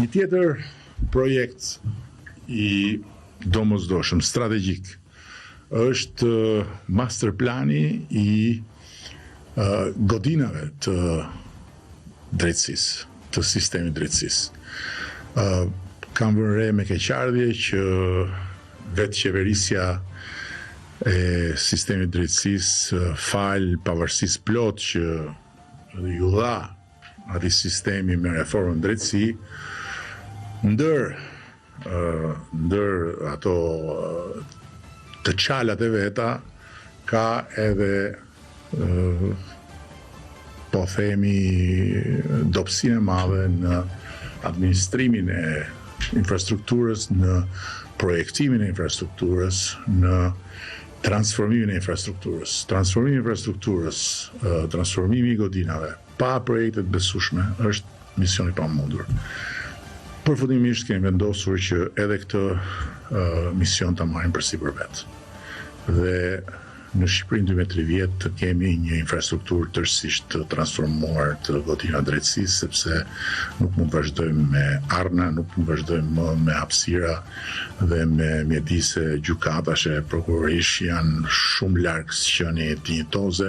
Një tjetër projekt i domosdoshëm, strategjik, është master plani i godinave të drejtësisë, të sistemit drejtësisë. Kam vënë re me keqardhje që vetë qeverisja e sistemit drejtësisë fal pavarësisë plot që ju dha atij sistemi me reformën drejtësi, ndër ato të qalat e veta ka edhe po themi dobësinë e madhe në administrimin e infrastrukturës, në projektimin e infrastrukturës, në transformimin e infrastrukturës. Transformimi i infrastrukturës, transformimi i godinave pa projekte të besueshme është mision i pamundur. Përfundimisht kemi vendosur që edhe këtë mision ta marrim përsipër vet. Dhe në Shqipërinë 2030 të kemi një infrastrukturë tërësisht të transformuar të godina drejtësisë, sepse nuk mund të vazhdojmë me arna, nuk mund të vazhdojmë më me hapësira dhe me mjedise gjykatash e prokurorish janë shumë larg sqenie dinjitoze.